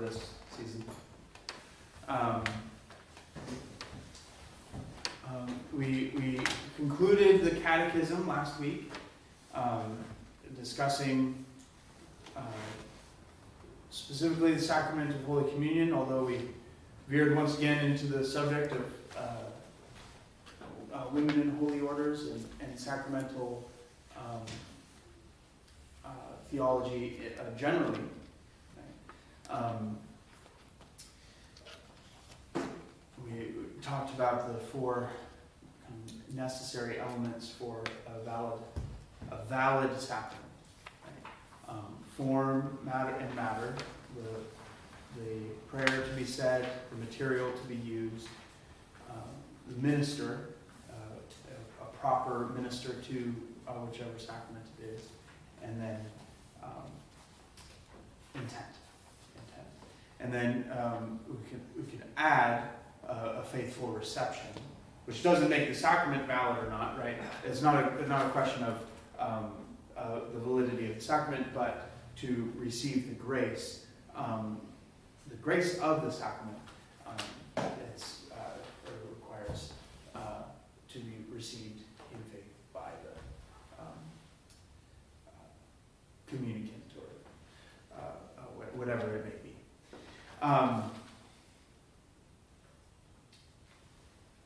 this season. We concluded the Catechism last week, discussing specifically the sacrament of Holy Communion, although we veered once again into the subject of women in holy orders and sacramental theology generally. We talked about the four necessary elements for a valid sacrament. Right? Form, matter, and matter. The prayer to be said, the material to be used, the minister, a proper minister to whichever sacrament it is, and then intent. And then we can add a faithful reception, which doesn't make the sacrament valid or not, right? It's not a question of the validity of the sacrament, but to receive the grace of the sacrament. It requires to be received in faith by the communicant or whatever it may be.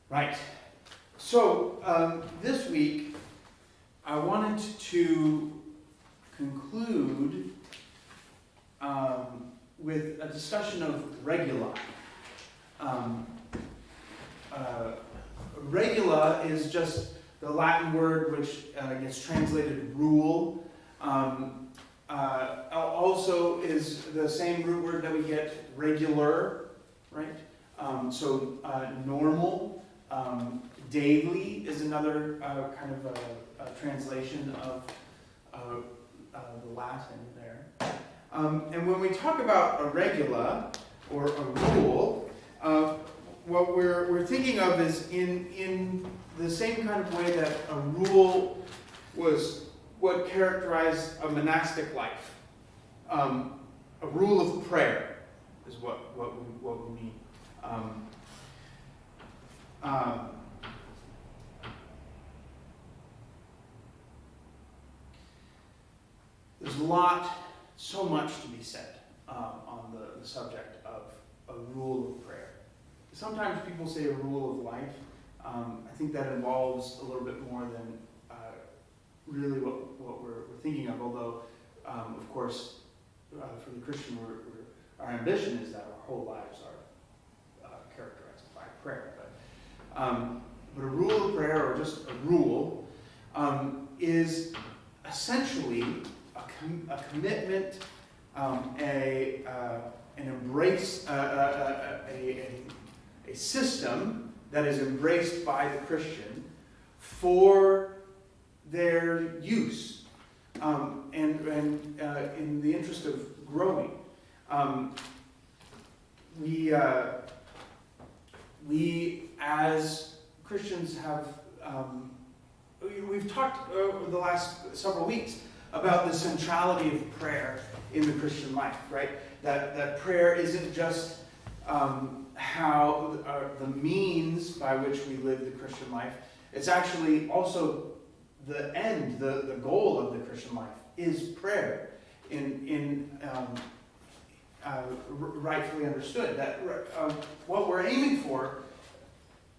Right. So this week I wanted to conclude with a discussion of regula. Regula is just the Latin word which gets translated rule. Also is the same root word that we get regular, right? So normal, daily is another kind of a translation of the Latin there. And when we talk about a regula or a rule, what we're thinking of is in the same kind of way that a rule was what characterized a monastic life. A rule of prayer is what we mean. There's so much to be said on the subject of a rule of prayer. Sometimes people say a rule of life. I think that involves a little bit more than really what we're thinking of, although, of course, for the Christian, our ambition is that our whole lives are characterized by prayer. But a rule of prayer, or just a rule, is essentially a commitment, an embrace, a system that is embraced by the Christian for their use, and in the interest of growing. We as Christians have, we've talked over the last several weeks about the centrality of prayer in the Christian life, right? That prayer isn't just how the means by which we live the Christian life. It's actually also the end, the goal of the Christian life is prayer, rightfully understood. That what we're aiming for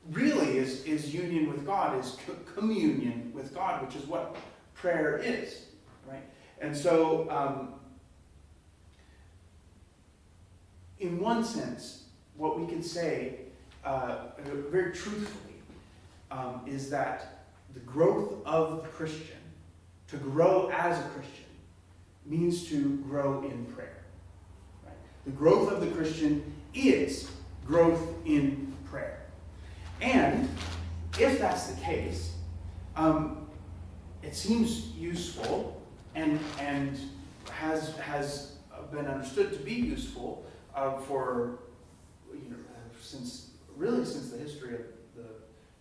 really is union with God, is communion with God, which is what prayer is, right? And so, in one sense, what we could say very truthfully is that the growth of the Christian, to grow as a Christian, means to grow in prayer. Right? The growth of the Christian is growth in prayer. And if that's the case, it seems useful and has been understood to be useful for since the history of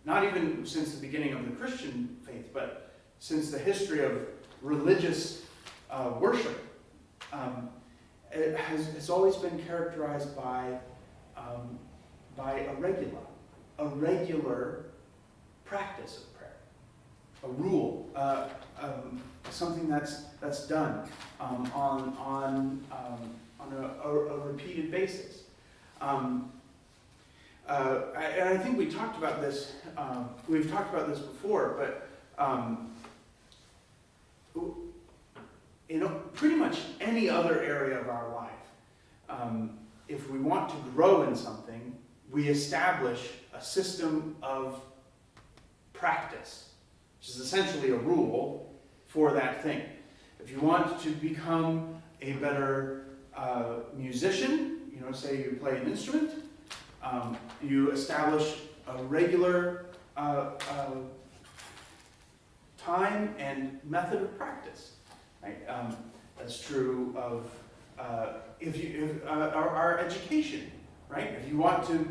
not even since the beginning of the Christian faith, but since the history of religious worship. it has always been characterized by a regular practice of prayer, a rule, something that's done on a repeated basis. And I think we talked about this. We've talked about this before, but in pretty much any other area of our life, if we want to grow in something, we establish a system of practice, which is essentially a rule for that thing. If you want to become a better musician, say you play an instrument, you establish a regular time and method of practice. Right? That's true of our education. Right? If you want to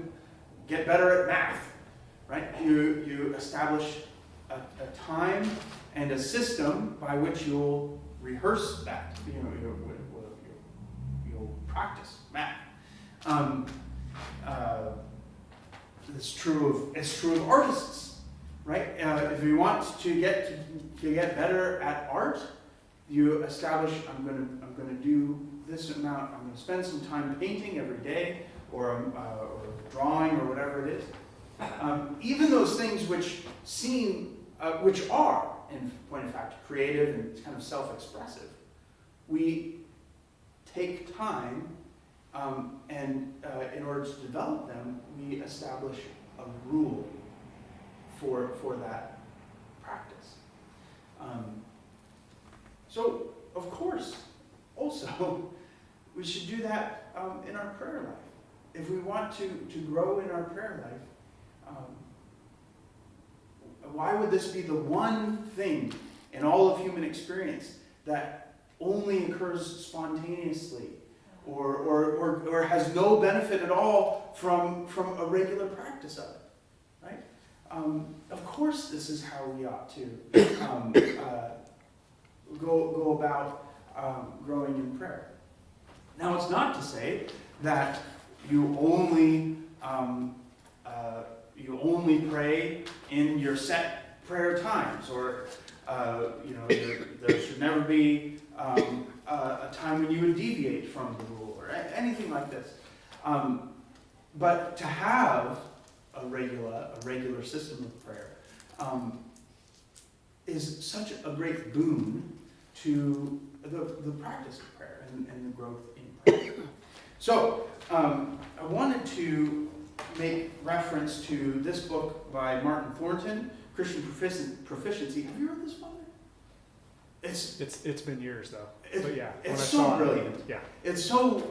get better at math, right? You establish a time and a system by which you'll rehearse that. You'll practice math. It's true of artists, right? If you want to get better at art, you establish I'm going to do this amount. I'm going to spend some time painting every day, or drawing, or whatever it is. Even those things which are, in point of fact, creative and kind of self-expressive, we take time, and in order to develop them, we establish a rule for that practice. So, of course, also, we should do that in our prayer life. If we want to grow in our prayer life, why would this be the one thing in all of human experience that only occurs spontaneously or has no benefit at all from a regular practice of it, right? Of course, this is how we ought to go about growing in prayer. Now, it's not to say that you only pray in your set prayer times, or there should never be a time when you would deviate from the rule, or anything like this. But to have a regular system of prayer is such a great boon to the practice of prayer and the growth in prayer. So, I wanted to make reference to this book by Martin Thornton, Christian Proficiency. Have you read this one? It's been years though. But yeah, it's so brilliant. Yeah, it's so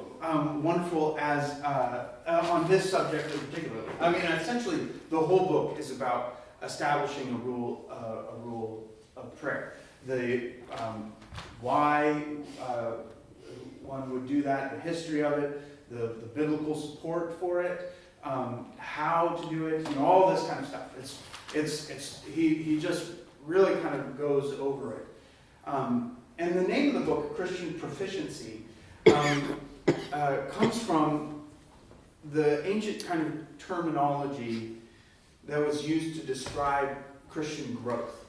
wonderful as on this subject in particular. I mean, essentially, the whole book is about establishing a rule of prayer. The why one would do that, the history of it, the biblical support for it, how to do it, all this kind of stuff. He just really kind of goes over it. And the name of the book, Christian Proficiency, comes from the ancient kind of terminology that was used to describe Christian growth.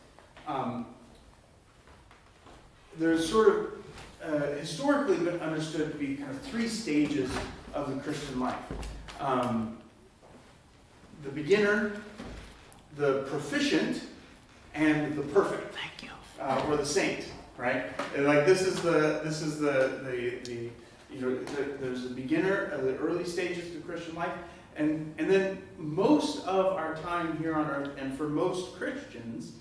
There's sort of historically been understood to be kind of three stages of the Christian life. The beginner, the proficient, and the perfect. Thank you. Or the saint, right? And like this is the there's the beginner, the early stages of the Christian life, and then most of our time here on earth, and for most Christians,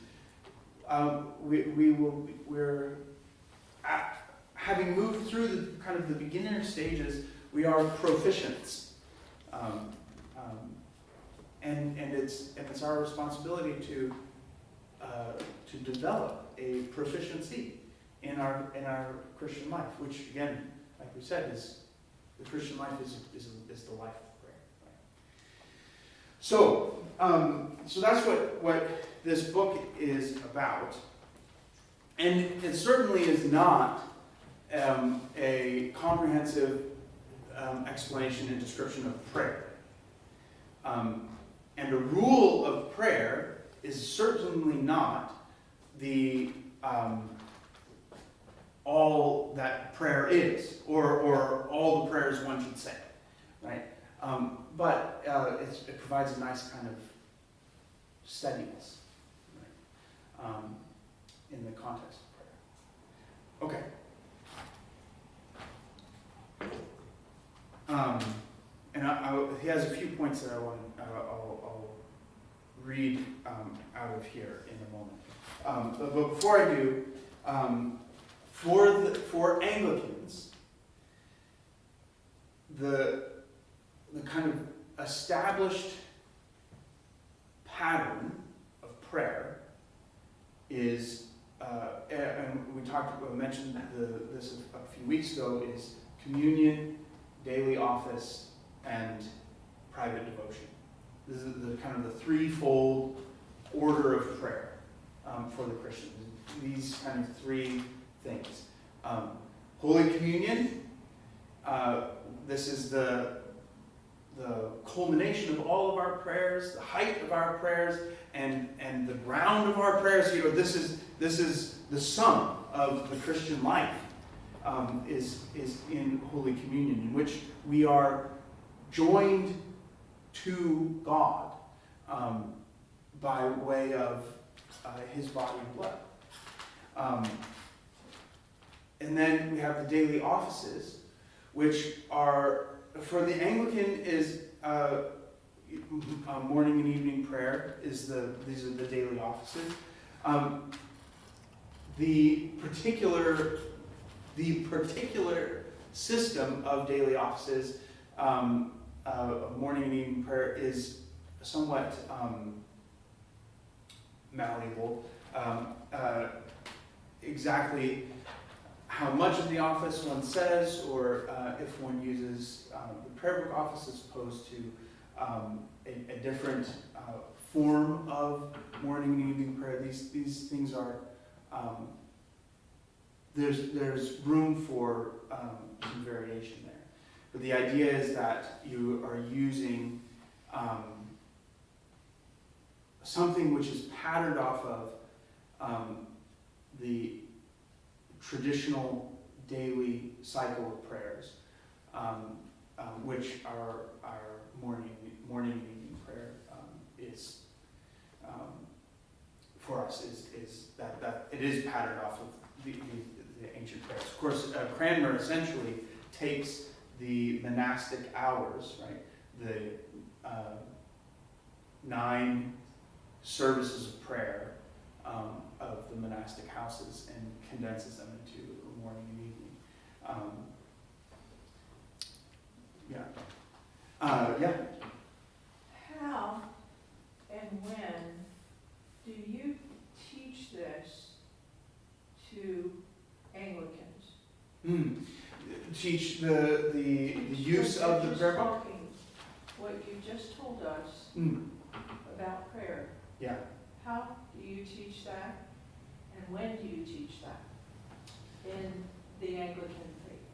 we're having moved through the kind of the beginner stages, we are proficients, and it's our responsibility to develop a proficiency in our Christian life, which again, like we said, is the Christian life is the life of prayer. Right? So that's what this book is about, and it certainly is not a comprehensive explanation and description of prayer. And a rule of prayer is certainly not the all that prayer is, or all the prayers one should say, right? But it provides a nice kind of steadiness, right? In the context of prayer. Okay. And he has a few points that I'll read out of here in a moment. But before I do, for Anglicans, the kind of established pattern of prayer is, and we mentioned this a few weeks ago, is communion, daily office, and private devotion. This is the kind of the threefold order of prayer for the Christian. These kind of three things. Holy Communion, this is the culmination of all of our prayers, the height of our prayers, and the ground of our prayers. This is the sum of the Christian life. Is in Holy Communion, in which we are joined to God by way of His body and blood. And then we have the daily offices, which are, for the Anglican, is morning and evening prayer. These are the daily offices. The particular system of daily offices, of morning and evening prayer, is somewhat malleable. Exactly how much of the office one says, or if one uses the prayer book office as opposed to a different form of morning and evening prayer, these things are, there's room for some variation there. But the idea is that you are using something which is patterned off of the traditional daily cycle of prayers, which our morning and evening prayer is, for us, is that it is patterned off of the ancient prayers. Of course, Cranmer essentially takes the monastic hours, right, the 9 services of prayer of the monastic houses, and condenses them into morning and evening. Yeah. How and when do you teach this to Anglicans? Teach the use of the prayer book? What you just told us about prayer. Yeah. How do you teach that? And when do you teach that? In the Anglican faith?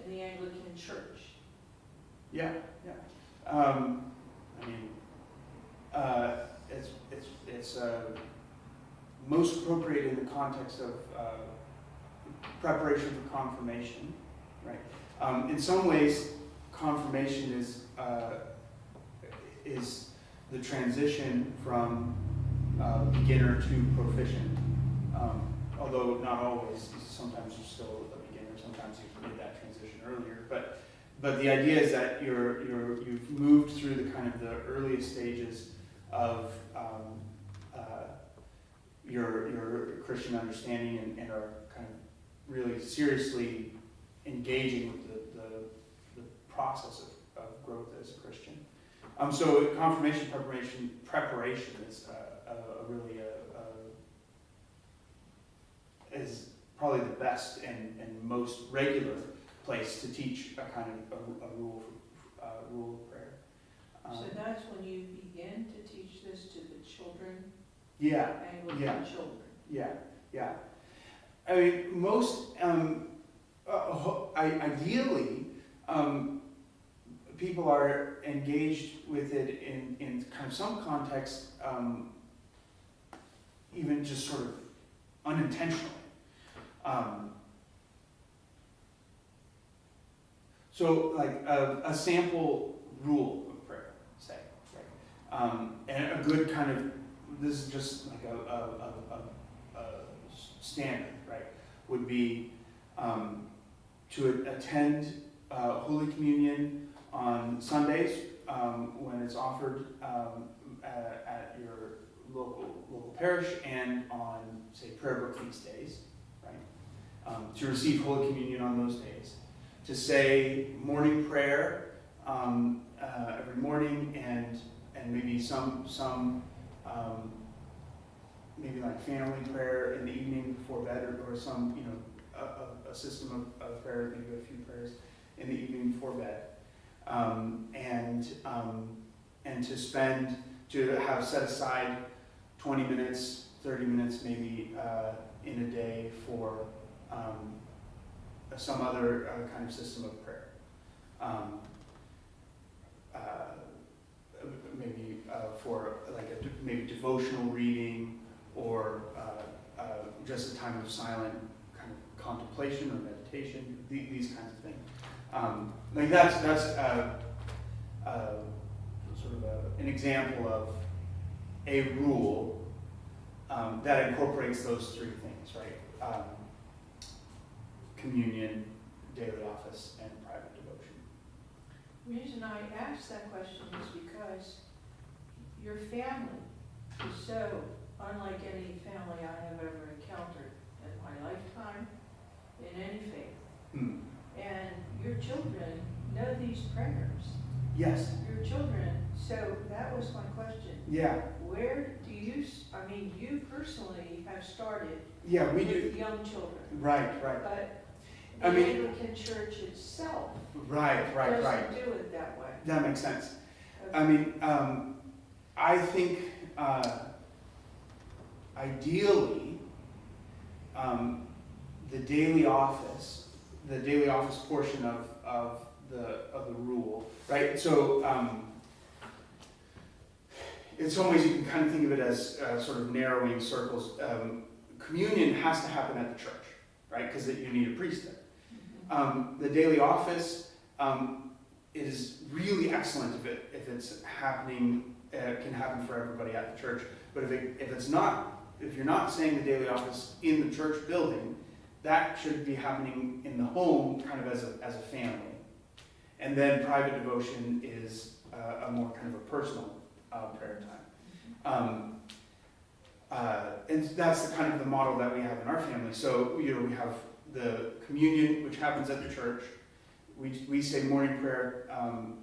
In the Anglican church? Yeah. It's most appropriate in the context of preparation for confirmation, right? In some ways, confirmation is the transition from beginner to proficient. Although not always. Sometimes you're still a beginner. Sometimes you've made that transition earlier. But the idea is that you've moved through the kind of the earliest stages of your Christian understanding, and are kind of really seriously engaging with the process of growth as a Christian. So confirmation preparation is really is probably the best and most regular place to teach a kind of a rule of prayer. So that's when you begin to teach this to the children? Yeah. Anglican children? Yeah. I mean, most, ideally, people are engaged with it in kind of some context, even just sort of unintentionally. So like a sample rule of prayer, say, right? And a good kind of, this is just like a standard, right? Would be to attend Holy Communion on Sundays when it's offered at your local parish, and on, say, prayer book feast days, right? To receive Holy Communion on those days. To say morning prayer every morning, and maybe some maybe like family prayer in the evening before bed, or some, you know, a system of prayer, maybe a few prayers in the evening before bed, and to have set aside 20 minutes, 30 minutes maybe in a day for some other kind of system of prayer. Maybe for like maybe devotional reading, or just a time of silent kind of contemplation or meditation, these kinds of things. Like that's sort of an example of a rule that incorporates those three things, right? Communion, daily office, and private devotion. The reason I asked that question is because your family is so unlike any family I have ever encountered in my lifetime, in any faith. And your children know these prayers. Yes. Your children, so that was my question. Yeah. Where do you, I mean, you personally have started Yeah, we with do. young children. Right. But the I mean, Anglican Church itself right. doesn't do it that way. That makes sense. Okay. I mean, I think ideally, the daily office portion of the rule, right? So, in some ways, you can kind of think of it as sort of narrowing circles. Communion has to happen at the church, right? Because you need a priest there. The daily office is really excellent if it's happening. It can happen for everybody at the church. But if you're not saying the daily office in the church building, that should be happening in the home, kind of as a family. And then private devotion is a more kind of a personal prayer time. And that's the kind of the model that we have in our family. So, we have the communion, which happens at the church. We say morning prayer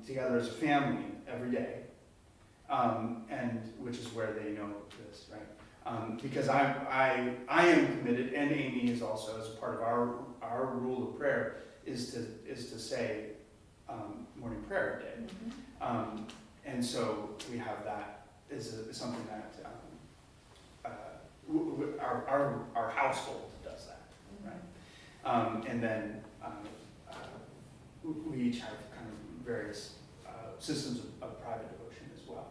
together as a family every day, and which is where they know this, right? Because I am committed, and Amy is also, as a part of our rule of prayer, is to say morning prayer every day. And so we have that is something that our household does that, right? And then we each have kind of various systems of private devotion as well.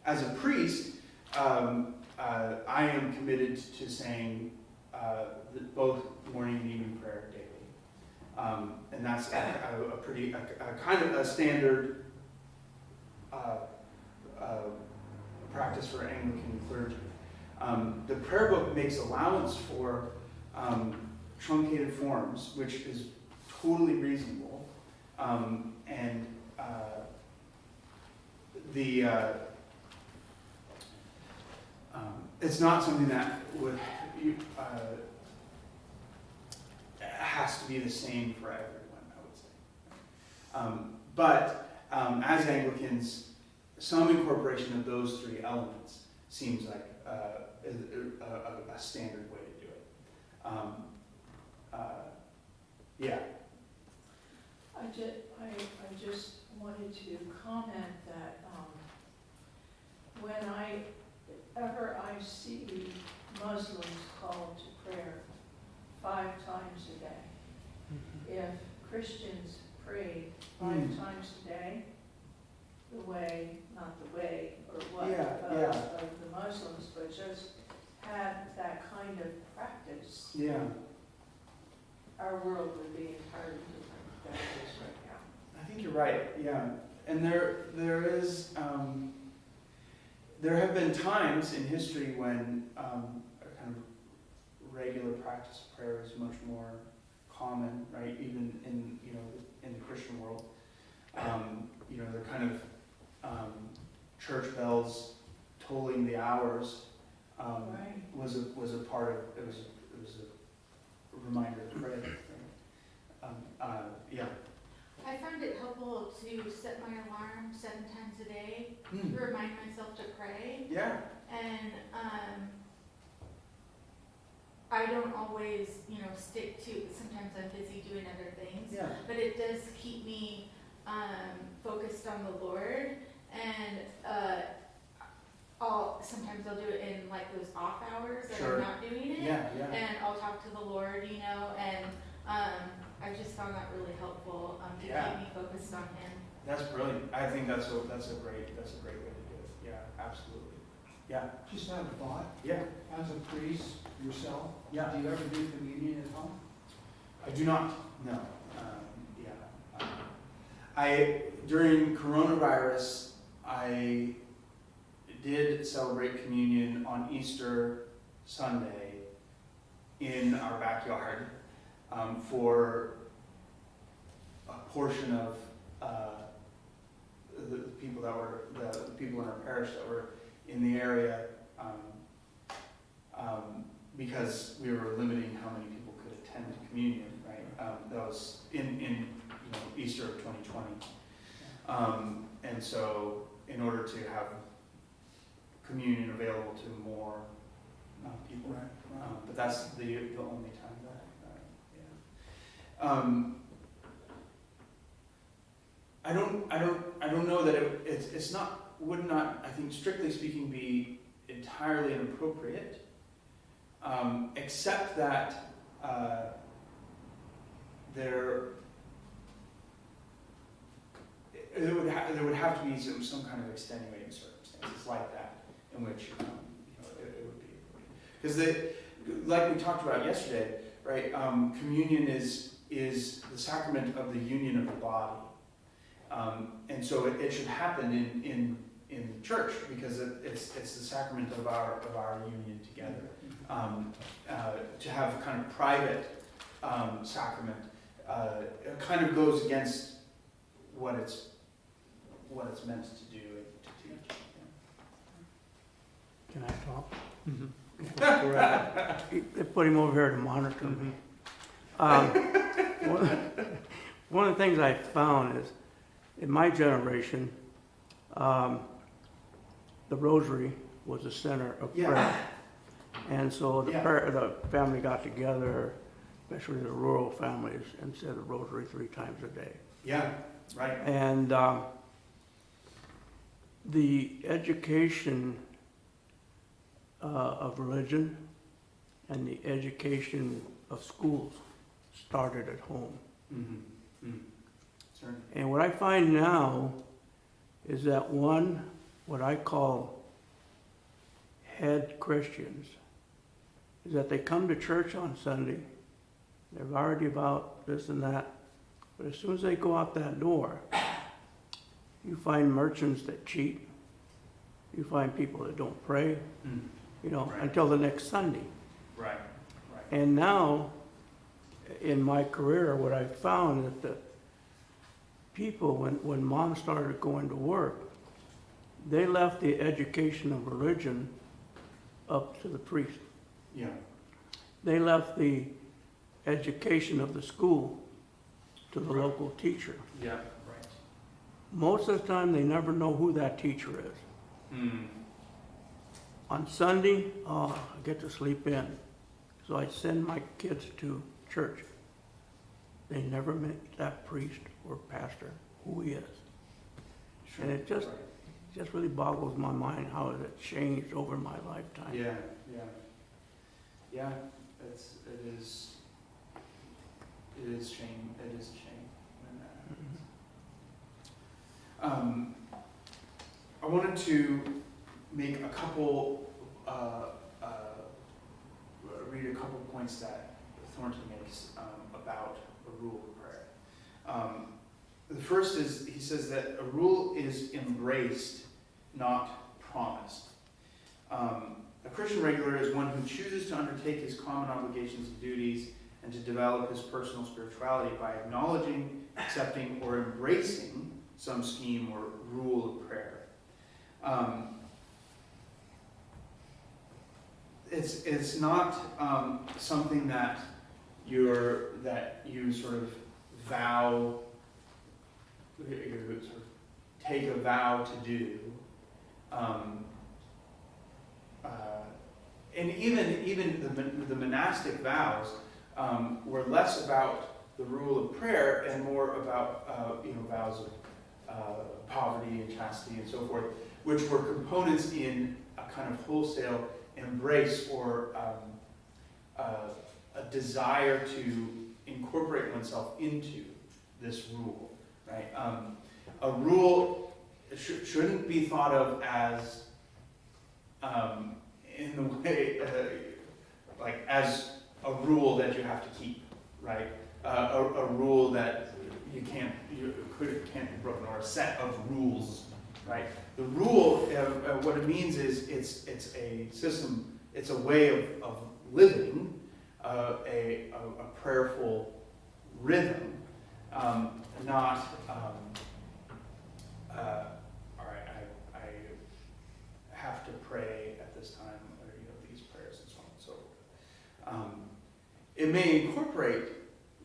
As a priest, I am committed to saying both morning and evening prayer daily, and that's a pretty kind of a standard practice for Anglican clergy. The prayer book makes allowance for truncated forms, which is totally reasonable, and it's not something that has to be the same for everyone, I would say. But as Anglicans, some incorporation of those three elements seems like a standard way to do it. Yeah. I just wanted to comment that whenever I see Muslims called to prayer 5 times a day, Christians prayed 5 times a day, the way, not the way, or what, of the Muslims, but just have that kind of practice, Yeah. our world would be entirely different than it is right now. I think you're right, yeah. And there have been times in history when a kind of regular practice of prayer is much more common, right? Even in the Christian world, the kind of church bells tolling the hours Right. was a part of it. Was a reminder to pray. Right? Yeah. I found it helpful to set my alarm 7 times a day to remind myself to pray. Yeah. And I don't always, stick to. Sometimes I'm busy doing other things. Yeah. But it does keep me focused on the Lord. And sometimes I'll do it in like those off hours that Sure. I'm not doing it. Yeah. And I'll talk to the Lord, and I just found that really helpful to keep me focused on Him. That's brilliant. I think that's a great way to do it. Yeah, absolutely. Yeah. Just have a thought, Yeah. as a priest yourself, Yeah. do you ever do communion at home? I do not. No. During coronavirus, I did celebrate communion on Easter Sunday in our backyard for a portion of the people the people in our parish that were in the area, because we were limiting how many people could attend communion. Right, that was in Easter of 2020, and so in order to have communion available to more people, but that's the only time that. I don't know that it's not, would not, I think strictly speaking, be entirely inappropriate, except that there would have to be some kind of extenuating circumstances like that in which it would be, because like we talked about yesterday, right? Communion is the sacrament of the union of the body. And so it should happen in the church, because it's the sacrament of our union together. To have kind of private sacrament kind of goes against what it's meant to do and to teach. Can I talk? Mm-hmm. They put him over here to monitor me. One of the things I found is, in my generation, the rosary was the center of prayer. And so the family got together, especially the rural families, and said the rosary 3 times a day. Yeah, right. And the education of religion and the education of schools started at home. Mm-hmm. Certainly. And what I find now is that what I call head Christians, is that they come to church on Sunday, they're already about this and that, but as soon as they go out that door, you find merchants that cheat, you find people that don't pray, Right. until the next Sunday. Right. And now, in my career, what I found is that people, when mom started going to work, they left the education of religion up to the priest. Yeah. They left the education of the school to the local teacher. Yeah. Right. Most of the time, they never know who that teacher is. Mm. On Sunday, I get to sleep in. So I send my kids to church. They never met that priest or pastor, who he is. Sure. And it just really boggles my mind how it has changed over my lifetime. Yeah. It is shame. It is a shame. I wanted to make a couple, read a couple points that Thornton makes about a rule of prayer. The first is, he says that a rule is embraced, not promised. A Christian regular is one who chooses to undertake his common obligations and duties and to develop his personal spirituality by acknowledging, accepting, or embracing some scheme or rule of prayer. It's not something that you sort of vow, you sort of take a vow to do. And even the monastic vows were less about the rule of prayer and more about vows of poverty and chastity and so forth, which were components in a kind of wholesale embrace or a desire to incorporate oneself into this rule, right? A rule shouldn't be thought of as in the way like as a rule that you have to keep, right? A rule that can't be broken, or a set of rules, right? The rule, what it means is it's a system, it's a way of living, a prayerful rhythm, not. All right, I have to pray at this time, or these prayers and so on and so forth. It may incorporate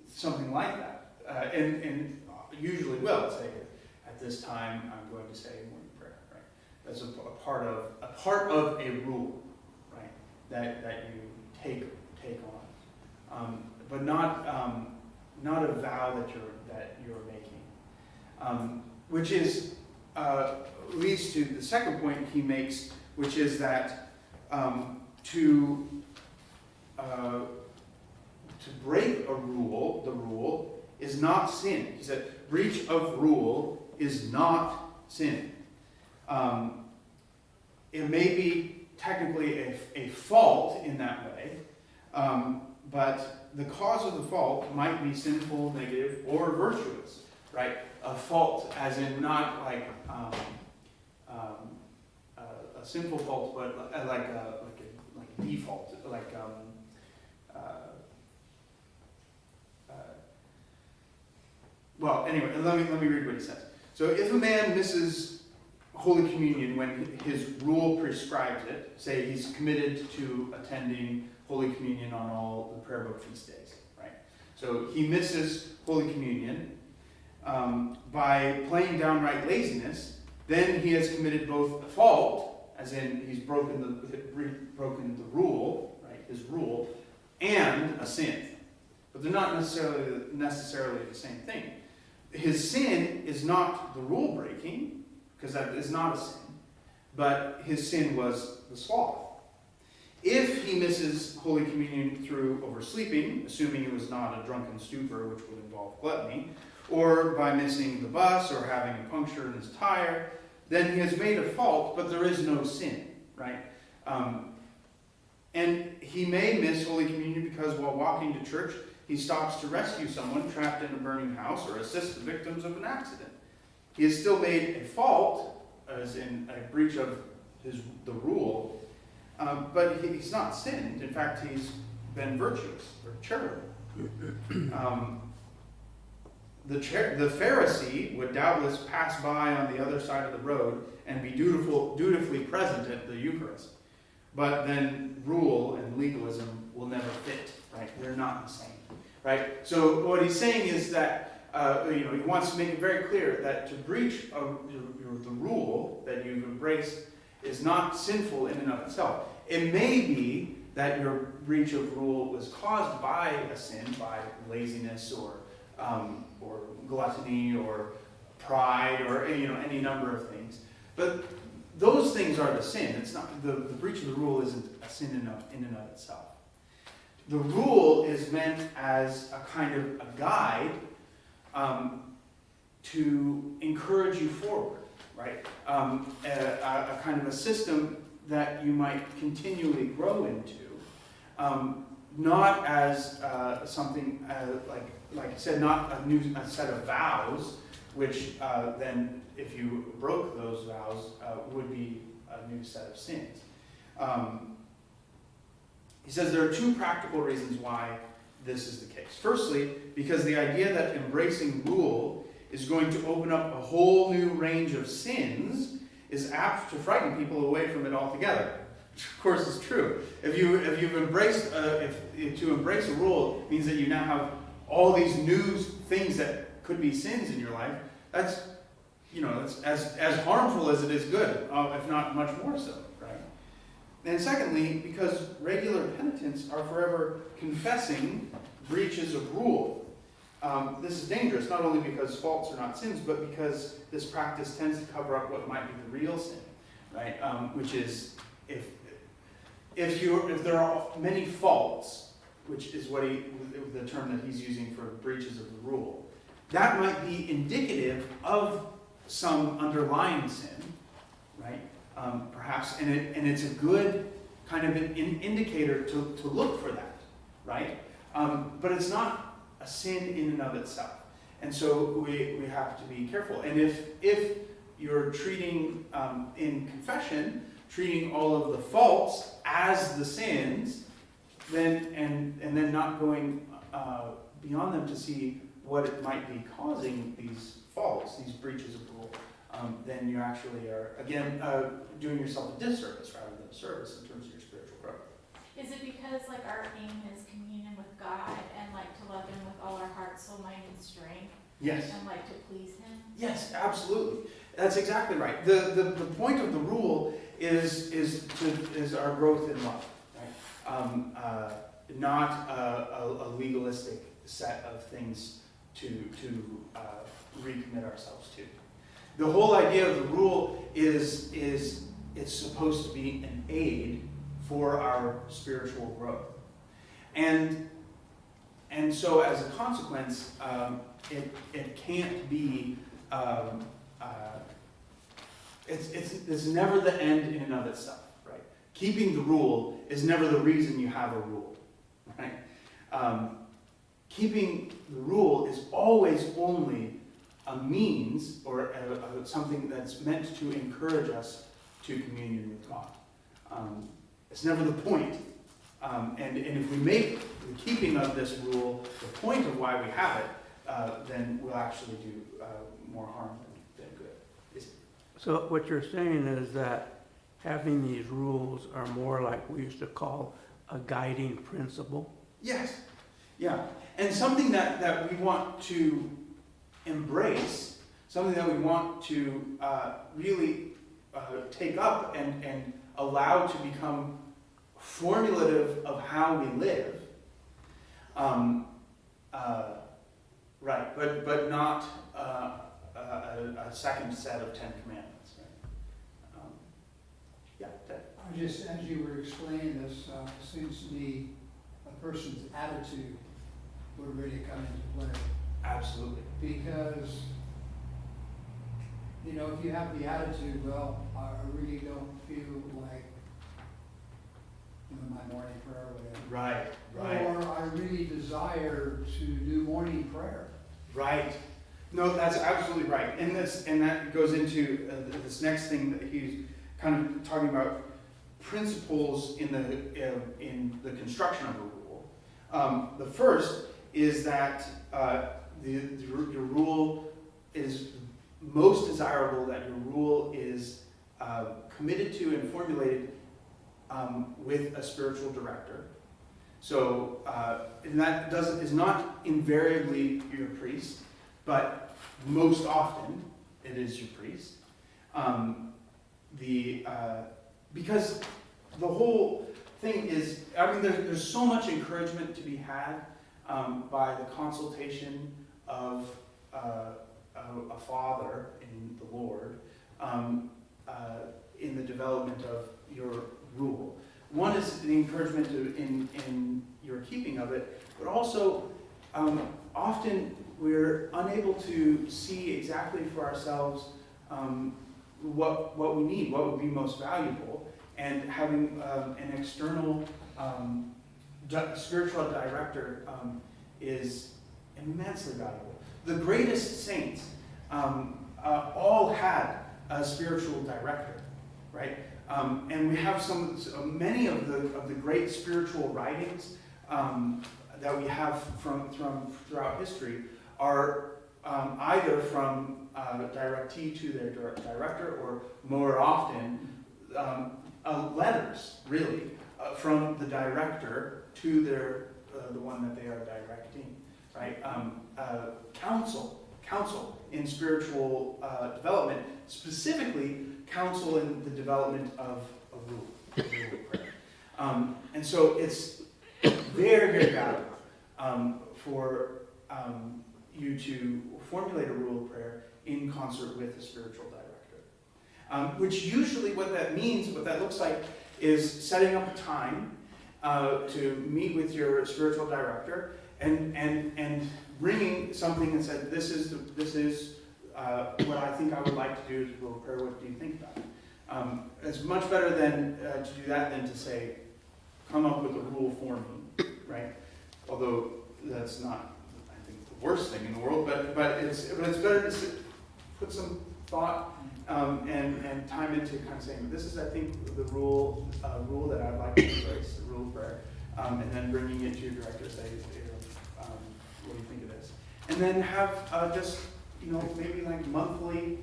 something like that, and usually will say, at this time I'm going to say morning prayer, right? That's a part of a rule, right? That you take on, but not a vow that you're making, which is leads to the second point he makes, which is that to break a rule, the rule, is not sin. He said, breach of rule is not sin. It may be technically a fault in that way, but the cause of the fault might be sinful, negative, or virtuous, right? A fault, as in not like a sinful fault, but like a default, well, anyway, let me read what he says. So if a man misses Holy Communion when his rule prescribes it, say he's committed to attending Holy Communion on all the prayer book feast days, right? So he misses Holy Communion by plain downright laziness, then he has committed both a fault, as in he's broken the rule, right, his rule, and a sin. But they're not necessarily the same thing. His sin is not the rule breaking, because that is not a sin, but his sin was the sloth. If he misses Holy Communion through oversleeping, assuming it was not a drunken stupor, which would involve gluttony, or by missing the bus or having a puncture in his tire, then he has made a fault, but there is no sin, right? And he may miss Holy Communion because while walking to church, he stops to rescue someone trapped in a burning house or assist the victims of an accident. He has still made a fault, as in a breach of the rule, but he's not sinned. In fact, he's been virtuous or charitable. The Pharisee would doubtless pass by on the other side of the road and be dutifully present at the Eucharist. But then rule and legalism will never fit, right? They're not the same, right? So what he's saying is that he wants to make it very clear that to breach the rule that you've embraced is not sinful in and of itself. It may be that your breach of rule was caused by a sin, by laziness or gluttony or pride or any number of things, but those things are the sin. It's not the breach of the rule isn't a sin in and of itself. The rule is meant as a kind of a guide to encourage you forward, right? A kind of a system that you might continually grow into, not as something like I said, not a set of vows, which then, if you broke those vows, would be a new set of sins. He says there are two practical reasons why this is the case. Firstly, because the idea that embracing rule is going to open up a whole new range of sins is apt to frighten people away from it altogether. Which of course is true. If you've embraced to embrace a rule means that you now have all these new things that could be sins in your life. That's as harmful as it is good, if not much more so, right? And secondly, because regular penitents are forever confessing breaches of rule. This is dangerous, not only because faults are not sins, but because this practice tends to cover up what might be the real sin, right? Which is if there are many faults, which is the term that he's using for breaches of the rule, that might be indicative of some underlying sin, right? Perhaps, and it's a good kind of an indicator to look for that, right? But it's not a sin in and of itself, and so we have to be careful. And if you're treating in confession, treating all of the faults as the sins, then and then not going beyond them to see what it might be causing these faults, these breaches of rule, then you actually are, again, doing yourself a disservice rather than a service in terms of your spiritual growth. Is it because like our aim is communion with God and like to love Him with all our heart, soul, mind, and strength? Yes. And like to please Him? Yes, absolutely. That's exactly right. The point of the rule is our growth in love, right? Not a legalistic set of things to recommit ourselves to. The whole idea of the rule is it's supposed to be an aid for our spiritual growth, and so as a consequence, it can't be. It's never the end in and of itself, right? Keeping the rule is never the reason you have a rule, right? Keeping the rule is always only a means or something that's meant to encourage us to communion with God. It's never the point. And if we make the keeping of this rule the point of why we have it, then we'll actually do more harm than good. So what you're saying is that having these rules are more like we used to call a guiding principle? Yes. Yeah. And something that we want to embrace, something that we want to really take up and allow to become formulative of how we live. Right, but not a second set of 10 Commandments. Right? Yeah. Just as you were explaining this, it seems to me a person's attitude would really come into play. Absolutely. Because, if you have the attitude, well, I really don't feel like my morning prayer or whatever. Right. Or I really desire to do morning prayer. Right. No, that's absolutely right. And that goes into this next thing that he's kind of talking about, principles in the construction of a rule. The first is that the rule is most desirable, that your rule is committed to and formulated with a spiritual director. So, and that is not invariably your priest, but most often it is your priest. Because the whole thing is, there's so much encouragement to be had by the consultation of a father in the Lord in the development of your rule. One is the encouragement in your keeping of it, but also often we're unable to see exactly for ourselves what we need, what would be most valuable, and having an external spiritual director is immensely valuable. The greatest saints all had a spiritual director, right? And we have many of the great spiritual writings that we have from throughout history are either from directee to their director, or more often letters, really, from the director to the one that they are directing, right? Counsel in spiritual development, specifically counsel in the development of a rule of prayer. And so it's very, very valuable for you to formulate a rule of prayer in concert with a spiritual director. Which usually what that means, what that looks like, is setting up a time to meet with your spiritual director and bringing something and said, this is what I think I would like to do as a rule of prayer. What do you think about it? It's much better than to do that than to say, come up with a rule for me, right? Although that's not, I think, the worst thing in the world, but it's better to put some thought and time into kind of saying, this is, I think, the rule that I'd like to embrace, the rule of prayer, and then bringing it to your director, say, what do you think of this? And then have just, maybe like monthly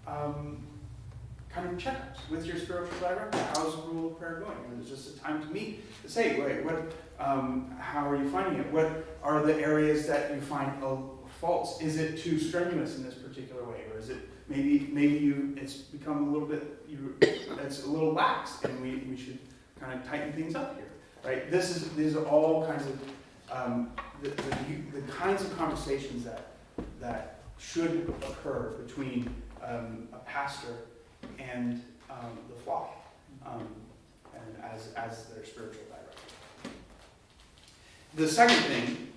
kind of checkups with your spiritual director. How's the rule of prayer going? And it's just a time to meet to say, wait, how are you finding it? What are the areas that you find faults? Is it too strenuous in this particular way, or is it maybe it's become a little bit it's a little lax, and we should kind of tighten things up here, right? These are all kinds of the kinds of conversations that should occur between a pastor and the flock, and as their spiritual director. The second thing,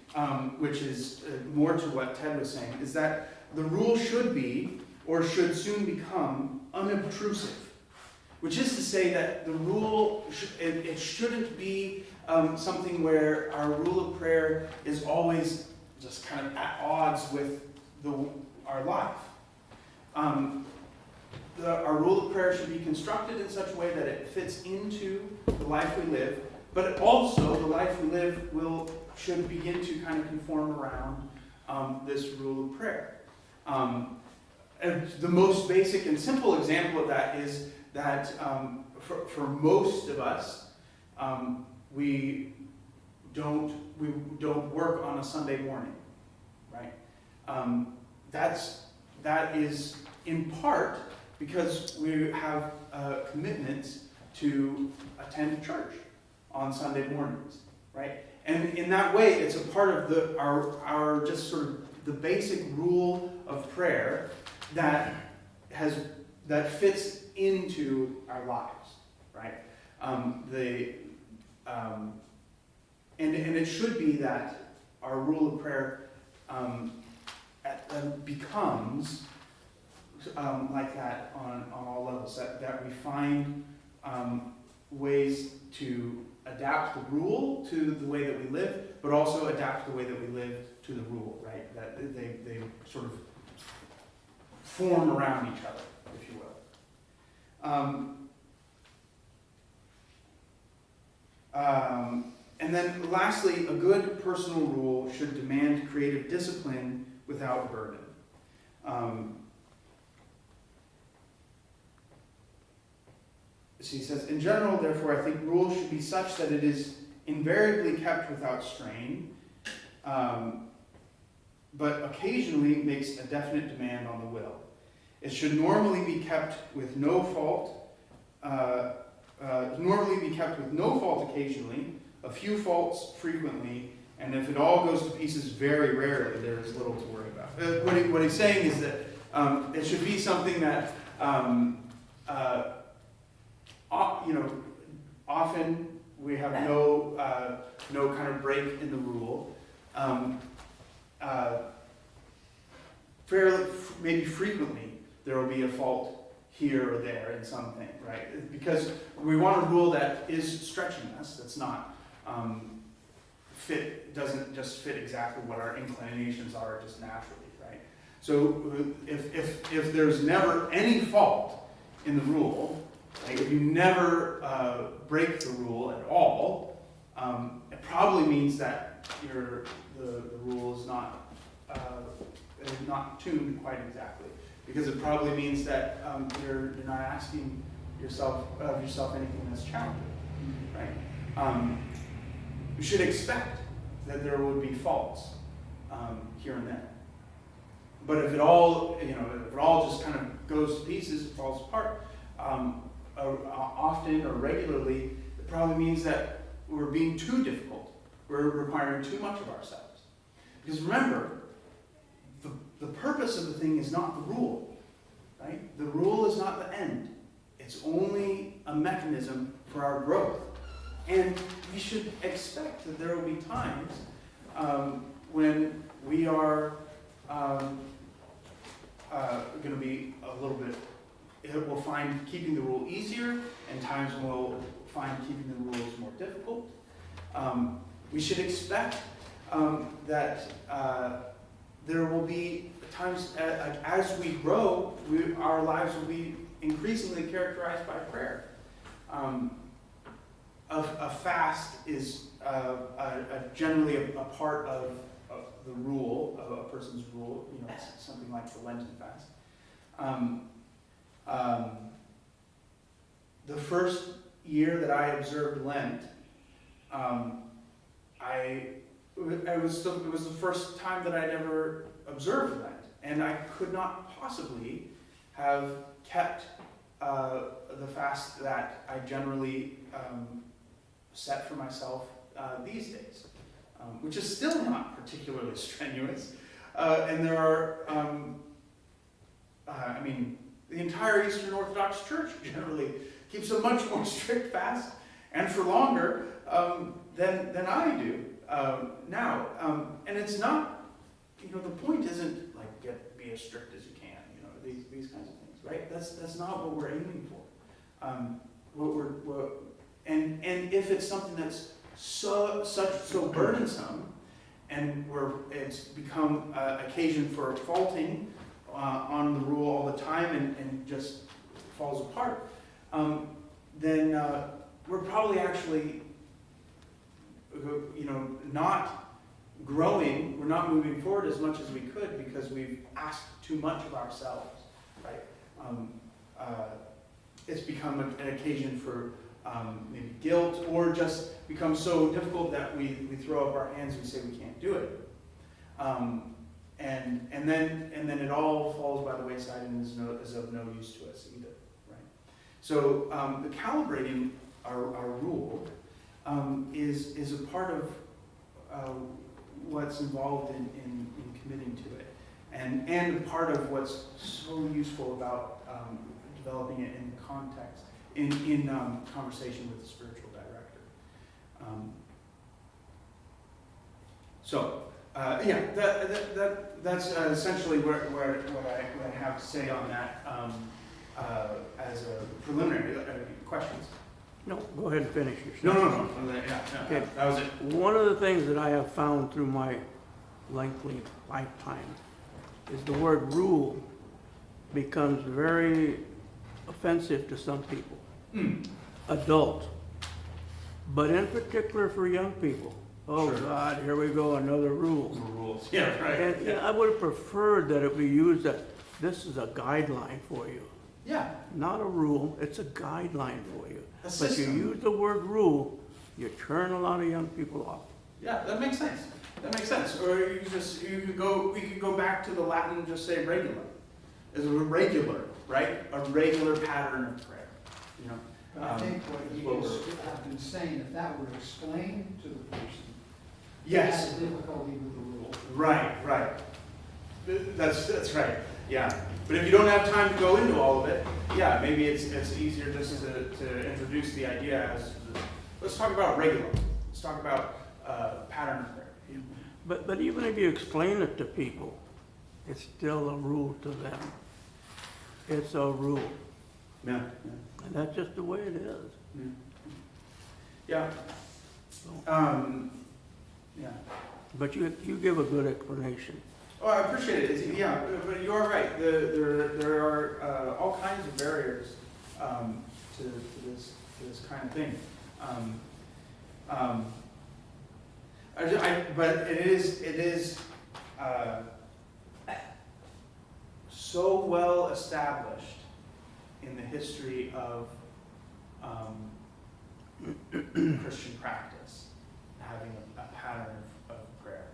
which is more to what Ted was saying, is that the rule should be, or should soon become, unobtrusive. Which is to say that the rule, it shouldn't be something where our rule of prayer is always just kind of at odds with our life. Our rule of prayer should be constructed in such a way that it fits into the life we live, but also the life we live should begin to kind of conform around this rule of prayer. And the most basic and simple example of that is that for most of us, we don't work on a Sunday morning, right? That is in part because we have commitments to attend church on Sunday mornings, right? And in that way, it's a part of our just sort of the basic rule of prayer that fits into our lives, right? And it should be that our rule of prayer becomes like that on all levels. That we find ways to adapt the rule to the way that we live, but also adapt the way that we live to the rule, right? That they sort of form around each other, if you will. And then lastly, a good personal rule should demand creative discipline without burden. So he says, in general, therefore, I think rules should be such that it is invariably kept without strain, but occasionally makes a definite demand on the will. It should normally be kept with no fault, occasionally, a few faults frequently, and if it all goes to pieces very rarely, there is little to worry about. What he's saying is that it should be something that often we have no kind of break in the rule, maybe frequently, there will be a fault here or there in something, right? Because we want a rule that is stretching us, that's not doesn't just fit exactly what our inclinations are just naturally, right? So if there's never any fault in the rule, like if you never break the rule at all, it probably means that the rule is not tuned quite exactly. Because it probably means that you're not asking yourself anything that's challenging, right? You should expect that there would be faults here and there. But if it all just kind of goes to pieces, it falls apart, often or regularly, it probably means that we're being too difficult. We're requiring too much of ourselves. Because remember, the purpose of the thing is not the rule, right? The rule is not the end. It's only a mechanism for our growth. And we should expect that there will be times when we are going to be a little bit, we'll find keeping the rule easier, and times when we'll find keeping the rules more difficult. We should expect that there will be times as we grow, our lives will be increasingly characterized by prayer. A fast is generally a part of the rule, of a person's rule, it's something like the Lenten fast. The first year that I observed Lent, it was the first time that I'd ever observed Lent, and I could not possibly have kept the fast that I generally set for myself these days, which is still not particularly strenuous. And there are, the entire Eastern Orthodox Church generally keeps a much more strict fast, and for longer than I do now. And it's not, the point isn't like be as strict as you can, these kinds of things, right? That's not what we're aiming for. And if it's something that's so burdensome, and it's become occasion for faulting on the rule all the time and just falls apart, then we're probably actually not growing, we're not moving forward as much as we could because we've asked too much of ourselves, right? It's become an occasion for maybe guilt, or just become so difficult that we throw up our hands and say we can't do it. And then it all falls by the wayside and is of no use to us either, right? So the calibrating our rule is a part of what's involved in committing to it, and a part of what's so useful about developing it in context, in conversation with the spiritual director. That's essentially what I have to say on that as a preliminary. Questions? No, go ahead and finish your No. Okay. That was it. One of the things that I have found through my lengthy lifetime is the word rule becomes very offensive to some people. Adult. But in particular for young people. Oh, sure. God, here we go, another rule. Rules. Yeah, right. And I would have preferred that it be used that this is a guideline for you. Yeah. Not a rule, it's a guideline for you. But you use the word rule, you turn a lot of young people off. Yeah, that makes sense. Or we could go back to the Latin and just say regular. It's a regular, right? A regular pattern of prayer. But I think what you just have been saying, if that were explained to the person, yes, has difficulty with the rule. Right. That's right. Yeah. But if you don't have time to go into all of it, yeah, maybe it's easier just to introduce the idea as, let's talk about regular. Let's talk about pattern of prayer. But even if you explain it to people, it's still a rule to them. It's a rule, Yeah. and that's just the way it is. Yeah. So, Yeah. but you give a good explanation. Oh, I appreciate it. Yeah, but you are right. There are all kinds of barriers to this kind of thing. But it is so well established in the history of Christian practice, having a pattern of prayer.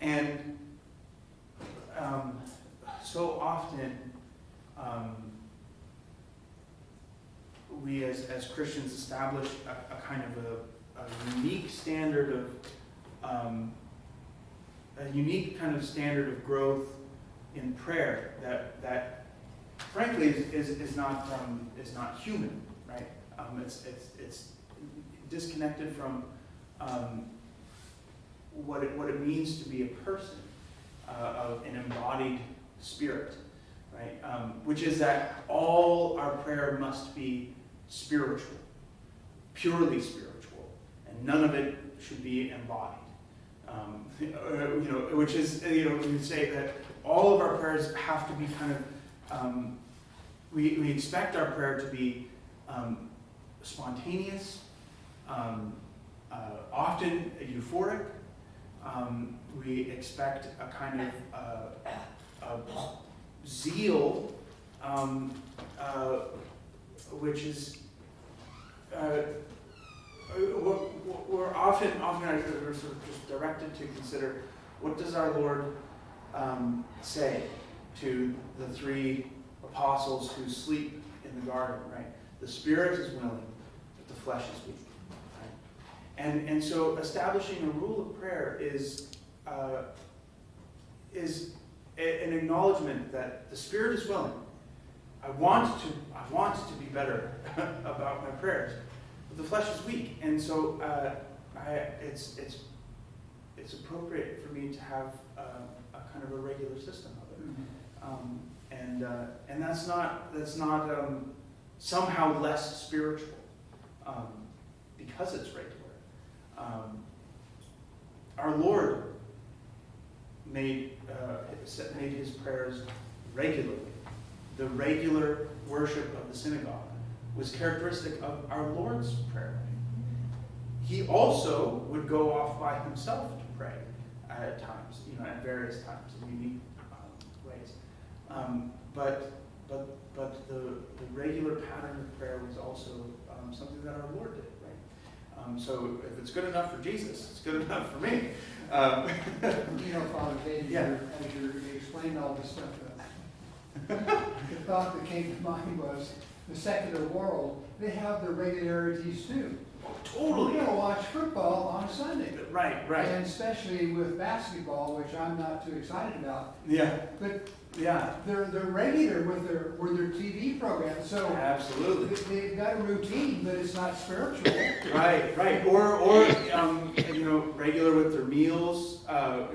And so often we as Christians establish a kind of a unique standard of a unique kind of standard of growth in prayer that frankly is not human, right? It's disconnected from what it means to be a person of an embodied spirit, right? Which is that all our prayer must be spiritual, purely spiritual, and none of it should be embodied. Which is, we say that all of our prayers have to be kind of, we expect our prayer to be spontaneous, often euphoric. We expect a kind of zeal, which is we're often we're sort of just directed to consider, what does our Lord say to the three apostles who sleep in the garden, right? The spirit is willing, but the flesh is weak. Right? And so establishing a rule of prayer is an acknowledgement that the spirit is willing. I want to be better about my prayers, but the flesh is weak, and so it's appropriate for me to have a kind of a regular system of it, and that's not somehow less spiritual because it's regular. Our Lord made his prayers regularly. The regular worship of the synagogue was characteristic of our Lord's prayer. He also would go off by himself to pray at times, at various times in unique ways. But the regular pattern of prayer was also something that our Lord did, right? So if it's good enough for Jesus, it's good enough for me. Father David, Yeah. as you explained all this stuff, the thought that came to mind was the secular world, they have their regularities too. Totally. We're going to watch football on Sunday. Right. And especially with basketball, which I'm not too excited about. Yeah. But Yeah. they're regular with their TV program. So Absolutely. they've got a routine, but it's not spiritual. Right. Or regular with their meals. I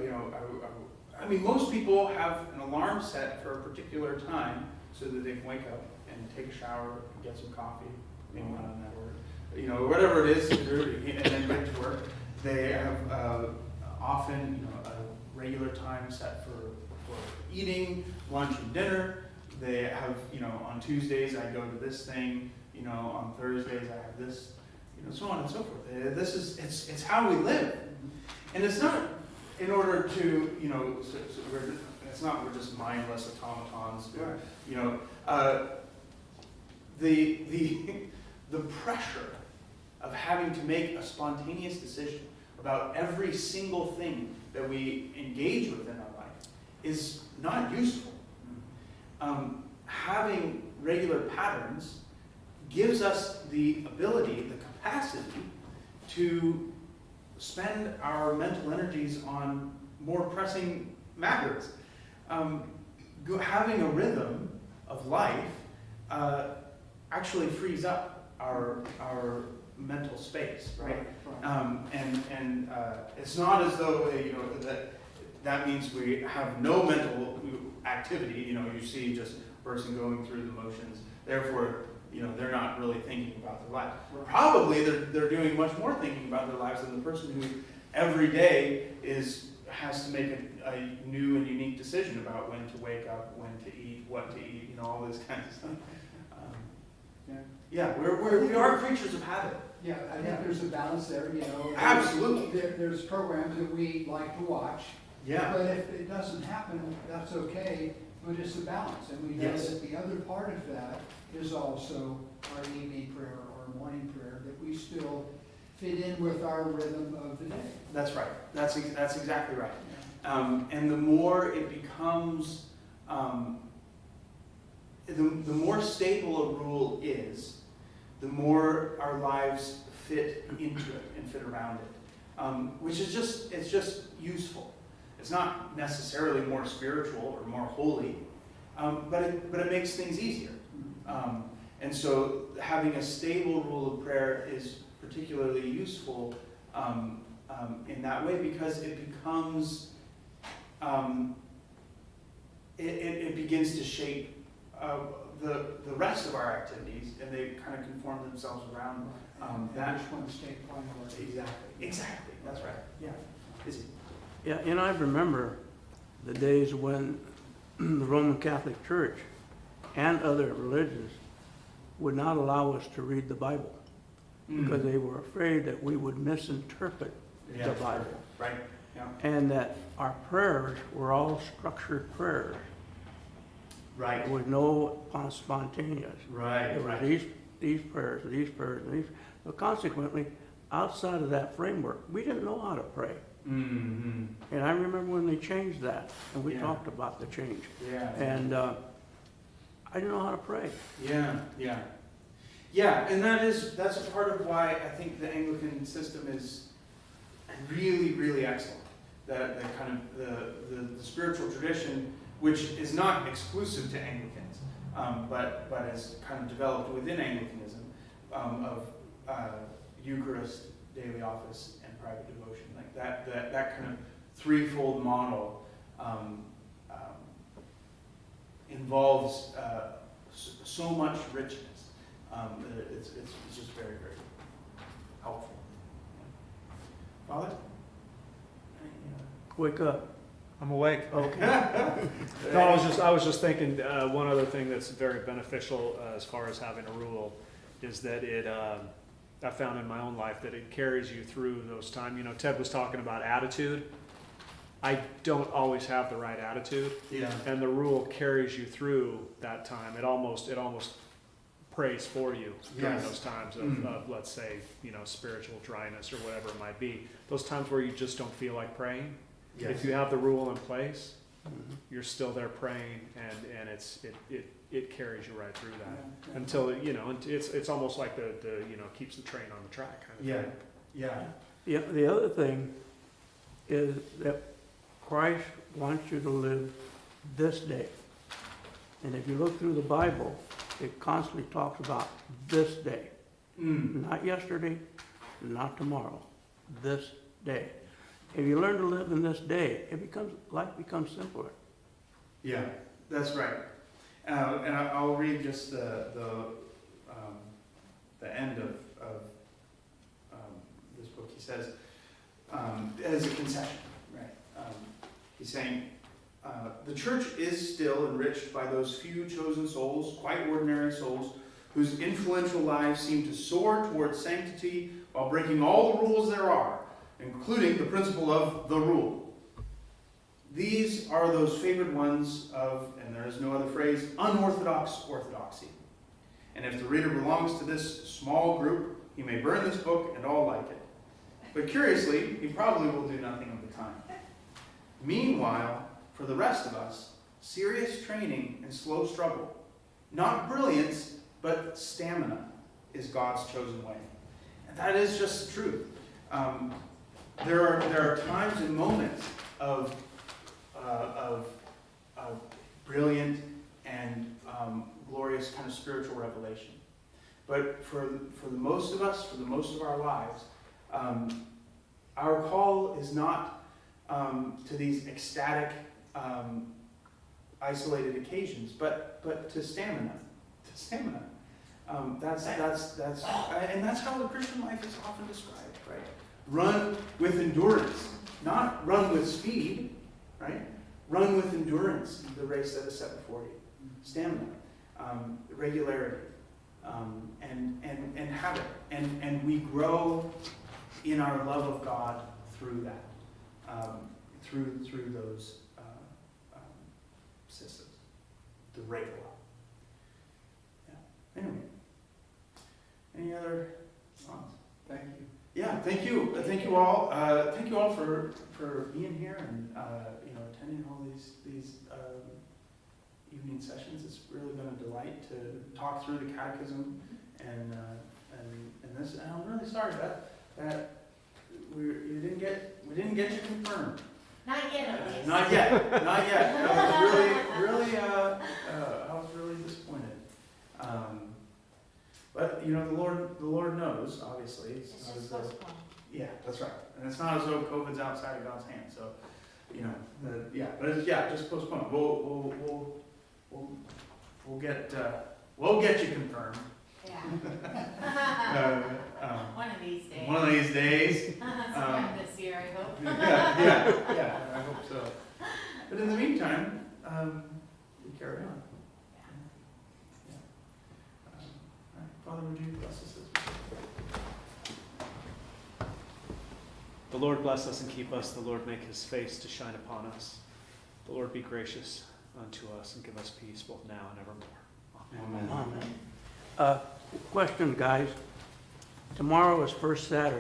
mean, most people have an alarm set for a particular time so that they can wake up and take a shower and get some coffee, maybe not on that word, whatever it is, and then get to work. They have often, a regular time set for eating, lunch and dinner. They have, on Tuesdays I go to this thing, on Thursdays I have this, so on and so forth. It's how we live. And it's not in order to, we're just mindless automatons. The pressure of having to make a spontaneous decision about every single thing that we engage with in our life is not useful. Having regular patterns gives us the ability, the capacity to spend our mental energies on more pressing matters. Having a rhythm of life actually frees up our mental space, right? Right. And it's not as though, that means we have no mental activity. You see just a person going through the motions. Therefore, they're not really thinking about their life. Probably they're doing much more thinking about their lives than the person who every day has to make a new and unique decision about when to wake up, when to eat, what to eat, all this kind of stuff. Yeah, we are creatures of habit. Yeah, I think there's a balance there, Absolutely. There's programs that we like to watch. Yeah. But if it doesn't happen, that's okay, but it's a balance. And we know Yes. that the other part of that is also our evening prayer or morning prayer, that we still fit in with our rhythm of the day. That's right. That's exactly right. And the more it becomes, the more stable a rule is, the more our lives fit into it and fit around it, which is just useful. It's not necessarily more spiritual or more holy, but it makes things easier. And so having a stable rule of prayer is particularly useful in that way, because it becomes, it begins to shape the rest of our activities, and they kind of conform themselves around that. Which ones take priority. Exactly. That's right. Yeah. Is it? Yeah, and I remember the days when the Roman Catholic Church and other religions would not allow us to read the Bible because they were afraid that we would misinterpret the Bible. Right. Yeah. And that our prayers were all structured prayers. Right. There was no spontaneous. Right. There were these prayers, these prayers, and these. But consequently, outside of that framework, we didn't know how to pray. Mm-hmm. And I remember when they changed that, and we Yeah. talked about the change. Yeah. And I didn't know how to pray. Yeah. Yeah, and that's a part of why I think the Anglican system is really, really excellent. The kind of the spiritual tradition, which is not exclusive to Anglicans, but is kind of developed within Anglicanism, of Eucharist, daily office, and private devotion. Like that kind of threefold model involves so much richness. It's just very, very helpful. Father? Wake up. I'm awake. Okay. No, I was just thinking, one other thing that's very beneficial as far as having a rule is that I found in my own life that it carries you through those times. Ted was talking about attitude. I don't always have the right attitude. Yeah. And the rule carries you through that time. It almost prays for you during Yes. those times of, let's say, spiritual dryness or whatever it might be. Those times where you just don't feel like praying. Yes. If you have the rule in place, you're still there praying, and it carries you right through that until it's almost like the keeps the train on the track kind of thing. Yeah. The other thing is that Christ wants you to live this day. And if you look through the Bible, it constantly talks about this day. Not yesterday, not tomorrow, this day. If you learn to live in this day, life becomes simpler. Yeah, that's right. And I'll read just the end of this book. He says, as a concession, right? He's saying, the church is still enriched by those few chosen souls, quite ordinary souls, whose influential lives seem to soar towards sanctity while breaking all the rules there are, including the principle of the rule. These are those favored ones of, and there is no other phrase, unorthodox orthodoxy. And if the reader belongs to this small group, he may burn this book and all like it. But curiously, he probably will do nothing of the kind. Meanwhile, for the rest of us, serious training and slow struggle, not brilliance, but stamina, is God's chosen way. And that is just the truth. There are times and moments of brilliant and glorious kind of spiritual revelation. But for the most of us, for the most of our lives, our call is not to these ecstatic, isolated occasions, but to stamina, and that's how the Christian life is often described, right? Run with endurance, not run with speed, right? Run with endurance the race that is set before you. Stamina, regularity, and habit, and we grow in our love of God through that, through those systems, the regula. Yeah. Anyway, any other thoughts? Thank you. Yeah, thank you. Thank you all. Thank you all for being here and attending all these evening sessions. It's really been a delight to talk through the Catechism and this. And I'm really sorry that we didn't get you confirmed. Not yet, at least. Not yet. I was really disappointed. But the Lord knows. Obviously, It's not just as though- postponed. yeah, that's right. And it's not as though COVID's outside of God's hands. So, just postpone. We'll get you confirmed. Yeah. One of these days. One of these days. Sometime this year, I hope. yeah, I hope so. But in the meantime, we carry on. Yeah. All right. Father, would you bless us as we The Lord bless us and keep us. The Lord make his face to shine upon us. The Lord be gracious unto us and give us peace both now and evermore. Amen. Amen. Question, guys. Tomorrow is First Saturday.